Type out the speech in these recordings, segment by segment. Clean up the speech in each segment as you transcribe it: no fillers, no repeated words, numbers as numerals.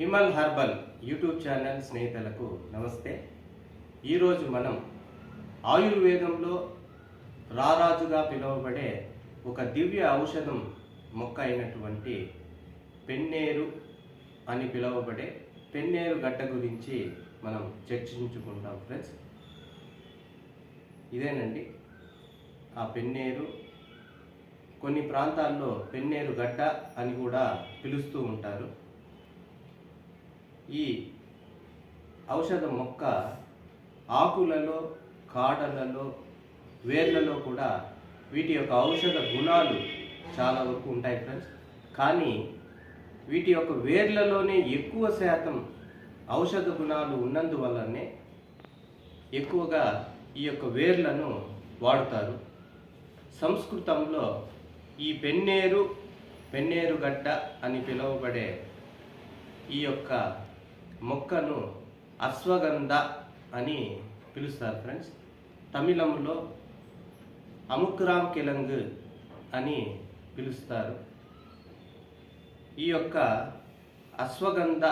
హిమల్ herbal YouTube channel స్నేహితులకు నమస్తే. ఈరోజు మనం ఆయుర్వేదంలో రారాజుగా పిలువబడే ఒక దివ్య ఔషధం మొక్క అయినటువంటి పెన్నేరు అని పిలువబడే పెన్నేరు గడ్డ గురించి మనం చర్చించుకుంటాం ఫ్రెండ్స్. ఇదేనండి ఆ పెన్నేరు. కొన్ని ప్రాంతాల్లో పెన్నేరు గడ్డ అని కూడా పిలుస్తూ ఉంటారు. ఈ ఔషధ మొక్క ఆకులలో, కాడలలో, వేర్లలో కూడా వీటి యొక్క ఔషధ గుణాలు చాలా వరకు ఉంటాయి ఫ్రెండ్స్. కానీ వీటి యొక్క వేర్లలోనే ఎక్కువ శాతం ఔషధ గుణాలు ఉన్నందువల్లనే ఎక్కువగా ఈ యొక్క వేర్లను వాడుతారు. సంస్కృతంలో ఈ పెన్నేరు గడ్డ అని పిలువబడే ఈ యొక్క మొక్కను అశ్వగంధ అని పిలుస్తారు ఫ్రెండ్స్. తమిళంలో అముక్రామ్ కిలంగ్ అని పిలుస్తారు. ఈ యొక్క అశ్వగంధ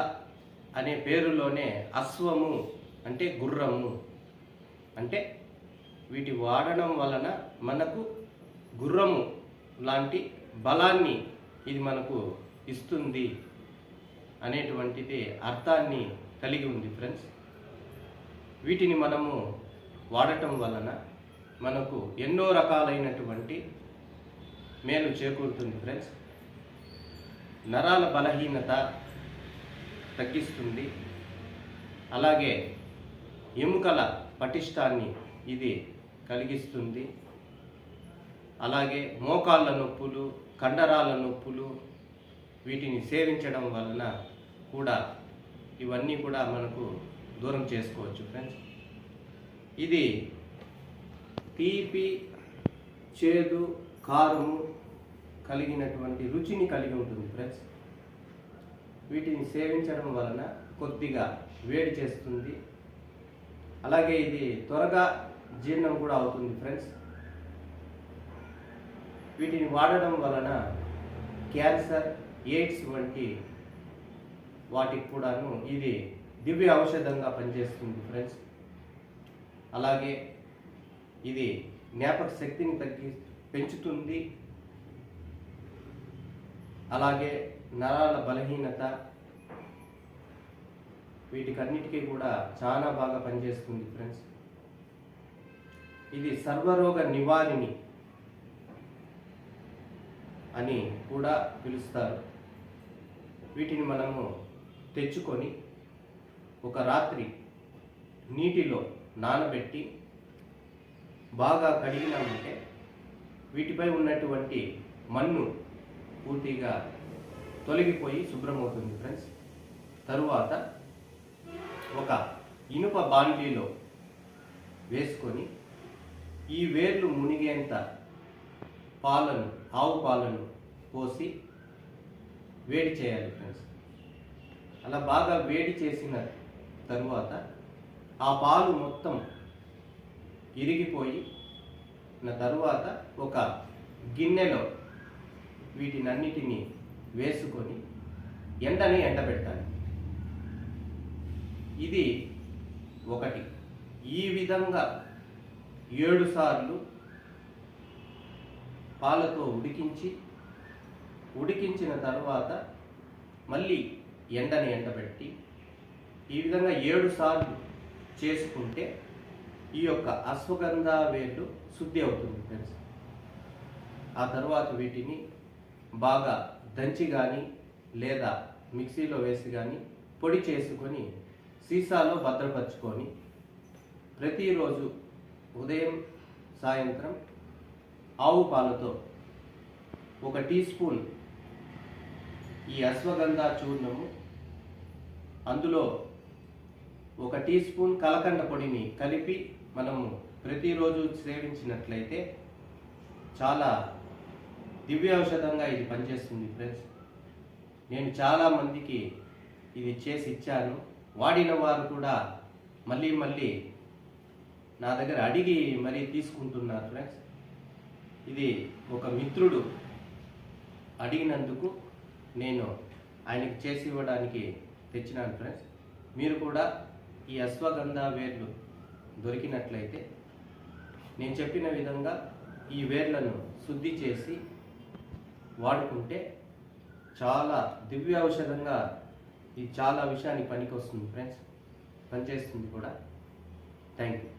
అనే పేరులోనే అశ్వము అంటే గుర్రము, అంటే వీటి వాడడం వలన మనకు గుర్రము లాంటి బలాన్ని ఇది మనకు ఇస్తుంది అనేటువంటిది అర్థాన్ని కలిగి ఉంది ఫ్రెండ్స్. వీటిని మనము వాడటం వలన మనకు ఎన్నో రకాలైనటువంటి మేలు చేకూరుతుంది ఫ్రెండ్స్. నరాల బలహీనత తగ్గిస్తుంది. అలాగే ఎముకల పటిష్టాన్ని ఇది కలిగిస్తుంది. అలాగే మోకాళ్ళ నొప్పులు, కండరాల నొప్పులు వీటిని సేవించడం వలన కూడా ఇవన్నీ కూడా మనకు దూరం చేసుకోవచ్చు ఫ్రెండ్స్. ఇది తీపి, చేదు, కారము కలిగినటువంటి రుచిని కలిగి ఉంటుంది ఫ్రెండ్స్. వీటిని సేవించడం వలన కొద్దిగా వేడి చేస్తుంది. అలాగే ఇది త్వరగా జీర్ణం కూడా అవుతుంది ఫ్రెండ్స్. వీటిని వాడడం వలన క్యాన్సర్, ఎయిడ్స్ వంటి వాటికి కూడాను ఇది దివ్య ఔషధంగా పనిచేస్తుంది ఫ్రెండ్స్. అలాగే ఇది జ్ఞాపక శక్తిని పెంచుతుంది. అలాగే నరాల బలహీనత వీటికన్నిటికీ కూడా చాలా బాగా పనిచేస్తుంది ఫ్రెండ్స్. ఇది సర్వరోగ నివారిణి అని కూడా పిలుస్తారు. వీటిని మనము తెచ్చుకొని ఒక రాత్రి నీటిలో నానబెట్టి బాగా కడిగినామంటే వీటిపై ఉన్నటువంటి మన్ను పూర్తిగా తొలగిపోయి శుభ్రమవుతుంది ఫ్రెండ్స్. తరువాత ఒక ఇనుప బాండీలో వేసుకొని ఈ వేర్లు మునిగేంత ఆవు పాలను పోసి వేడి చేయాలి ఫ్రెండ్స్. అలా బాగా వేడి చేసిన తరువాత ఆ పాలు మొత్తం ఇరిగిపోయి తరువాత ఒక గిన్నెలో వీటినన్నిటినీ వేసుకొని ఎండబెట్టాలి. ఇది ఒకటి. ఈ విధంగా 7 సార్లు పాలతో ఉడికించిన తర్వాత మళ్ళీ ఎండబెట్టి ఈ విధంగా 7 సార్లు చేసుకుంటే ఈ యొక్క అశ్వగంధ వేర్లు శుద్ధి అవుతుంది ఫ్రెండ్స్. ఆ తర్వాత వీటిని బాగా దంచి కానీ లేదా మిక్సీలో వేసి కానీ పొడి చేసుకొని సీసాలో భద్రపరచుకొని ప్రతిరోజు ఉదయం, సాయంత్రం ఆవు పాలతో 1 టీ స్పూన్ ఈ అశ్వగంధ చూర్ణము, అందులో 1 టీ స్పూన్ కలకండ పొడిని కలిపి మనము ప్రతిరోజు సేవించినట్లయితే చాలా దివ్య ఔషధంగా ఇది పనిచేస్తుంది ఫ్రెండ్స్. నేను చాలామందికి ఇది చేసి ఇచ్చాను. వాడిన వారు కూడా మళ్ళీ నా దగ్గర అడిగి మరీ తీసుకుంటున్నారు ఫ్రెండ్స్. ఇది ఒక మిత్రుడు అడిగినందుకు నేను ఆయనకి చేసి ఇవ్వడానికి తెచ్చినాను ఫ్రెండ్స్. మీరు కూడా ఈ అశ్వగంధ వేర్లు దొరికినట్లయితే నేను చెప్పిన విధంగా ఈ వేర్లను శుద్ధి చేసి వాడుకుంటే చాలా దివ్య ఔషధంగా ఇది చాలా విషయానికి పనికి వస్తుంది ఫ్రెండ్స్, పనిచేస్తుంది కూడా. Thank you.